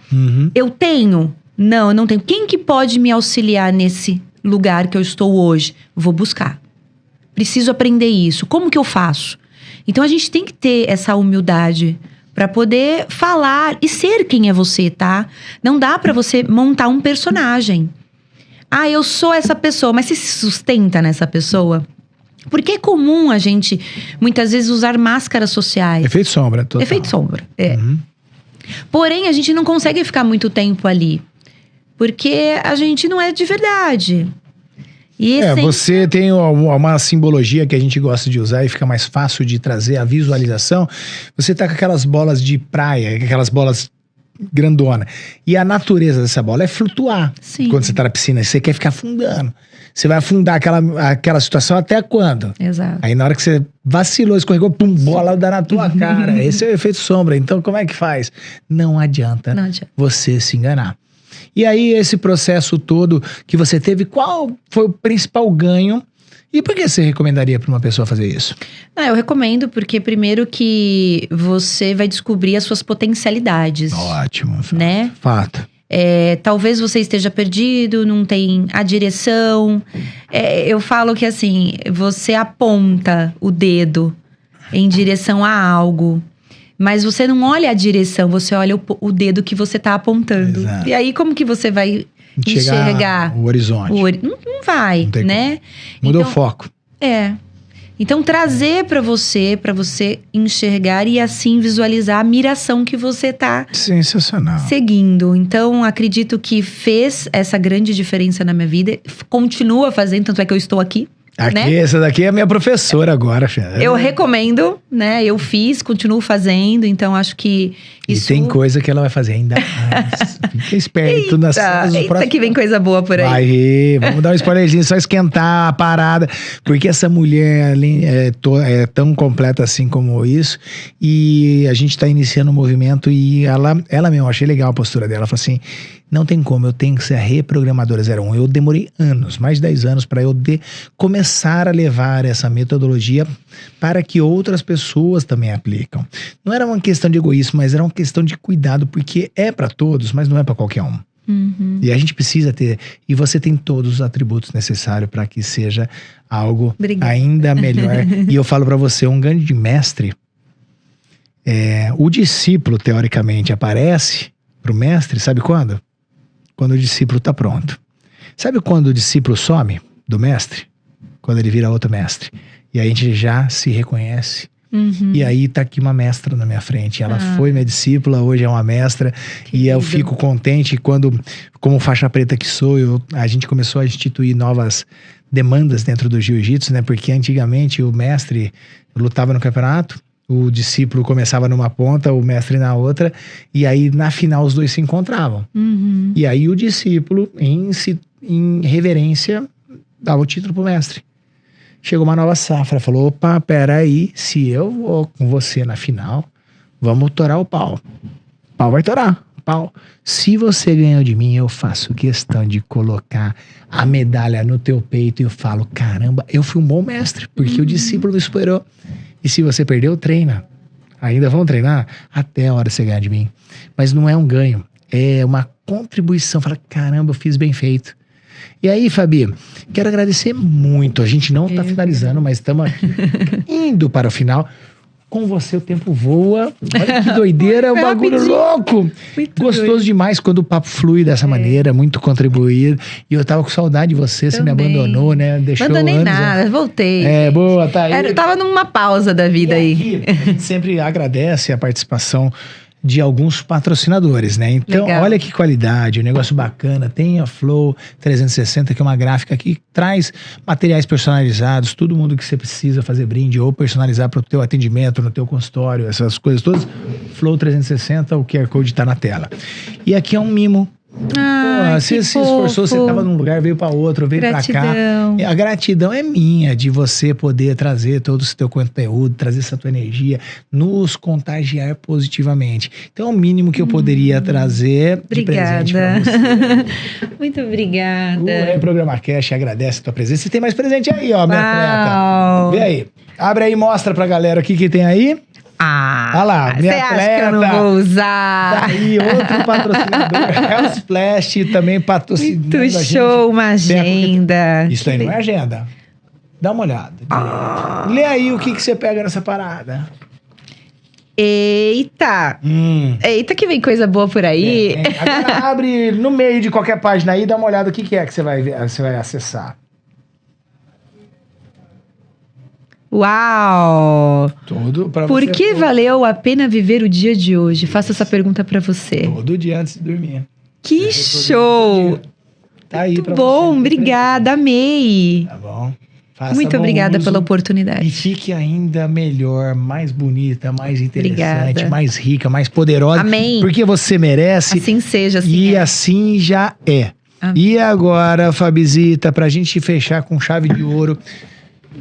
Eu tenho? Não, eu não tenho. Quem que pode me auxiliar nesse lugar que eu estou hoje? Vou buscar. Preciso aprender isso. Como que eu faço? Então, a gente tem que ter essa humildade para poder falar e ser quem é você, tá? Não dá para você montar um personagem. Eu sou essa pessoa, mas você se sustenta nessa pessoa? Porque é comum a gente, muitas vezes, usar máscaras sociais. Efeito sombra, total. Efeito sombra, Porém, a gente não consegue ficar muito tempo ali. Porque a gente não é de verdade. E você tem uma simbologia que a gente gosta de usar e fica mais fácil de trazer a visualização. Você tá com aquelas bolas de praia, aquelas bolas grandona. E a natureza dessa bola é flutuar. Sim. Quando você tá na piscina, você quer ficar afundando. Você vai afundar aquela situação até quando? Exato. Aí na hora que você vacilou, escorregou, pum, bola dá na tua cara. Esse é o efeito sombra. Então como é que faz? Não adianta você se enganar. E aí, esse processo todo que você teve, qual foi o principal ganho? E por que você recomendaria para uma pessoa fazer isso? Eu recomendo porque, primeiro, que você vai descobrir as suas potencialidades. Ótimo. Né? Fato. Talvez você esteja perdido, não tem a direção. Eu falo que, assim, você aponta o dedo em direção a algo. Mas você não olha a direção, você olha o dedo que você tá apontando. Exato. E aí, como que você vai enxergar o horizonte? Não vai, não né? Mudou o foco. Então, trazer para você enxergar e assim visualizar a miração que você tá seguindo. Então, acredito que fez essa grande diferença na minha vida. Continua fazendo, tanto é que eu estou aqui. Né? Essa daqui é a minha professora agora, filha. Eu recomendo, né? Eu fiz, continuo fazendo, então acho que isso... E tem coisa que ela vai fazer ainda mais. Fica esperto nas próximas... que vem coisa boa por aí. Vamos dar um spoilerzinho, só esquentar a parada. Porque essa mulher é tão completa assim como isso. E a gente tá iniciando um movimento e ela mesmo, achei legal a postura dela. Ela falou assim, não tem como, eu tenho que ser a reprogramadora 01. Eu demorei anos, mais de 10 anos, para eu começar a levar essa metodologia para que outras pessoas também aplicam. Não era uma questão de egoísmo, mas era uma questão de cuidado, porque é para todos, mas não é para qualquer um. Uhum. E a gente precisa ter, e você tem todos os atributos necessários para que seja algo ainda melhor. E eu falo para você, um grande mestre, o discípulo teoricamente aparece para o mestre, sabe quando? Quando o discípulo está pronto. Sabe quando o discípulo some do mestre? Quando ele vira outro mestre. E a gente já se reconhece. Uhum. E aí tá aqui uma mestra na minha frente. Ela foi minha discípula, hoje é uma mestra. E eu fico contente quando, como faixa preta que sou, a gente começou a instituir novas demandas dentro do jiu-jitsu, né? Porque antigamente o mestre lutava no campeonato, o discípulo começava numa ponta, o mestre na outra, e aí na final os dois se encontravam. Uhum. E aí o discípulo, em reverência, dava o título pro mestre. Chegou uma nova safra, falou, opa, peraí, se eu vou com você na final, vamos torar o pau. O pau vai torar, pau. Se você ganhou de mim, eu faço questão de colocar a medalha no teu peito e eu falo, caramba, eu fui um bom mestre, porque o discípulo me superou. E se você perdeu, treina. Ainda vão treinar até a hora de você ganhar de mim. Mas não é um ganho, é uma contribuição. Fala, caramba, eu fiz bem feito. E aí, Fabi, quero agradecer muito. A gente não está finalizando, mas estamos indo para o final. Com você o tempo voa. Olha que doideira, é um bagulho louco. Muito gostoso doido. Demais quando o papo flui dessa maneira, muito contribuído. E eu tava com saudade de você, você me abandonou, né? Deixou abandonei anos, nada, voltei. Boa, tá aí. Eu tava numa pausa da vida aí. Aqui, a gente sempre agradece a participação de alguns patrocinadores, né? Então, legal. Olha que qualidade, um negócio bacana. Tem a Flow 360, que é uma gráfica que traz materiais personalizados, todo mundo que você precisa fazer brinde ou personalizar para o teu atendimento, no teu consultório, essas coisas todas. Flow 360, o QR Code tá na tela. E aqui é um mimo. Você se esforçou, você estava num lugar, veio para outro, veio para cá. A gratidão é minha de você poder trazer todo o teu conteúdo, trazer essa tua energia, nos contagiar positivamente. Então é o mínimo que eu poderia trazer de presente para você. Muito obrigada. O Programa Cash agradece a tua presença. E tem mais presente aí, ó, minha atleta. Vê aí. Abre aí e mostra pra galera o que tem aí. Olha lá, minha atleta. Você acha que eu não vou usar? Tá aí, outro patrocinador, Health Splash, também patrocinando muito a gente. Show, uma agenda. Isso aí não é agenda. Dá uma olhada. Lê aí o que você pega nessa parada. Eita! Eita que vem coisa boa por aí. Agora abre no meio de qualquer página aí, dá uma olhada o que é que você vai ver, você vai acessar. Uau! Tudo pra Por que valeu a pena viver o dia de hoje? Faço essa pergunta pra você. Todo dia antes de dormir. Que show! Tá aí pra bom, você. Obrigada, amei. Tá bom. Muito obrigada pela oportunidade. E fique ainda melhor, mais bonita, mais interessante, mais rica, mais poderosa. Amém. Porque você merece. Assim seja, assim e assim já é. Amém. E agora, Fabizita, pra gente fechar com chave de ouro,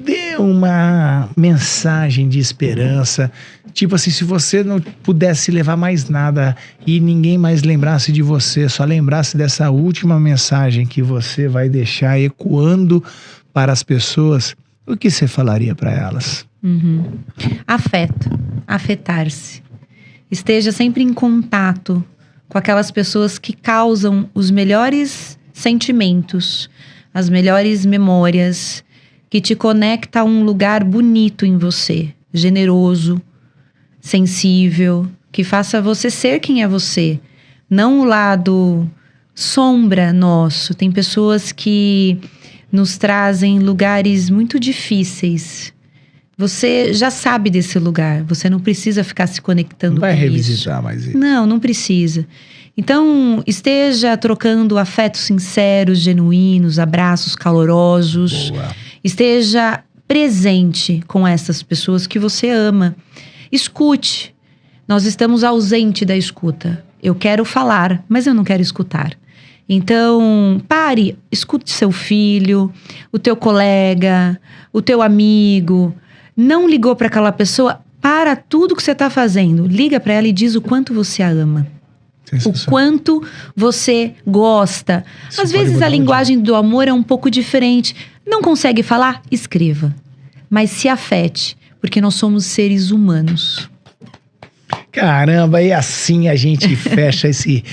dê uma mensagem de esperança. Tipo assim, se você não pudesse levar mais nada e ninguém mais lembrasse de você, só lembrasse dessa última mensagem que você vai deixar ecoando para as pessoas, o que você falaria para elas? Afeto, afetar-se. Esteja sempre em contato com aquelas pessoas que causam os melhores sentimentos, as melhores memórias, que te conecta a um lugar bonito em você, generoso. sensível, que faça você ser quem é você. Não o lado sombra nosso. Tem pessoas que nos trazem lugares muito difíceis. Você já sabe desse lugar. Você não precisa ficar se conectando com isso. Não vai revisitar mais isso. Não precisa. Então, esteja trocando afetos sinceros, genuínos, abraços calorosos. Boa. Esteja presente com essas pessoas que você ama. Escute. Nós estamos ausente da escuta. Eu quero falar, mas eu não quero escutar. Então, pare, escute seu filho, o teu colega, o teu amigo. Não ligou para aquela pessoa, para tudo que você está fazendo. Liga para ela e diz o quanto você a ama. O quanto você gosta. Isso. Às vezes a linguagem do amor é um pouco diferente. Não consegue falar? Escreva. Mas se afete, porque nós somos seres humanos. Caramba, e assim a gente fecha esse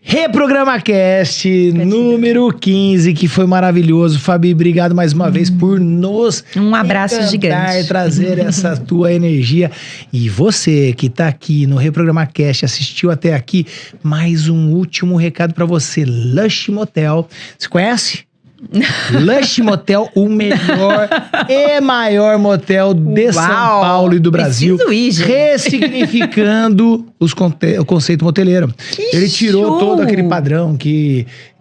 Reprograma Cast número 15, que foi maravilhoso. Fabi, obrigado mais uma vez por nos um abraço gigante e trazer essa tua energia. E você que tá aqui no Reprograma Cast, assistiu até aqui, mais um último recado para você. Lush Motel, você conhece? Lush Motel, o melhor e maior motel de São Paulo e do Brasil. Ressignificando o conceito moteleiro. Ele tirou todo aquele padrão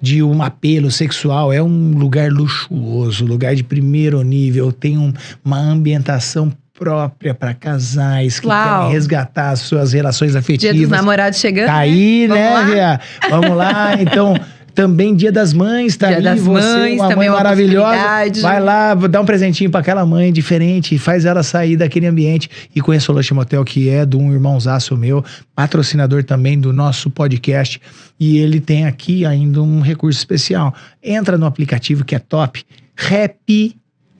de um apelo sexual. É um lugar luxuoso, lugar de primeiro nível. Tem uma ambientação própria para casais que querem resgatar as suas relações afetivas. Dia dos Namorados chegando. Tá aí, né, Via? Vamos lá, então. Também Dia das Mães, tá aí você, uma mãe maravilhosa. Vai lá, dá um presentinho pra aquela mãe diferente, faz ela sair daquele ambiente e conheça o Lush Motel, que é de um irmãozaço meu, patrocinador também do nosso podcast. E ele tem aqui ainda um recurso especial. Entra no aplicativo que é top, Rap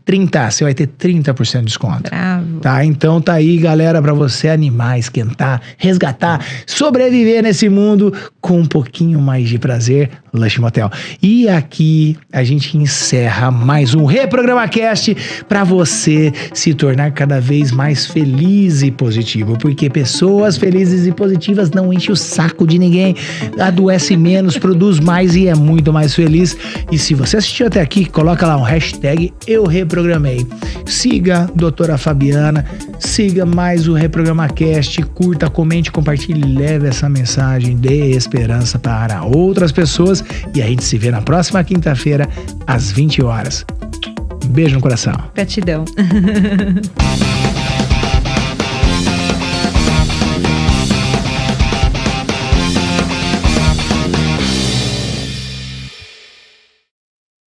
30, você vai ter 30% de desconto. Bravo. Tá, então tá aí, galera, pra você animar, esquentar, resgatar, sobreviver nesse mundo com um pouquinho mais de prazer, Lush Motel. E aqui a gente encerra mais um Reprograma Cast pra você se tornar cada vez mais feliz e positivo, porque pessoas felizes e positivas não enchem o saco de ninguém, adoece menos, produz mais e é muito mais feliz. E se você assistiu até aqui, coloca lá um hashtag #EuReprogramei. Siga a doutora Fabiana, siga mais o Reprograma Cast, curta, comente, compartilhe, leve essa mensagem de esperança para outras pessoas e a gente se vê na próxima quinta-feira às 20 horas. Beijo no coração. Gratidão.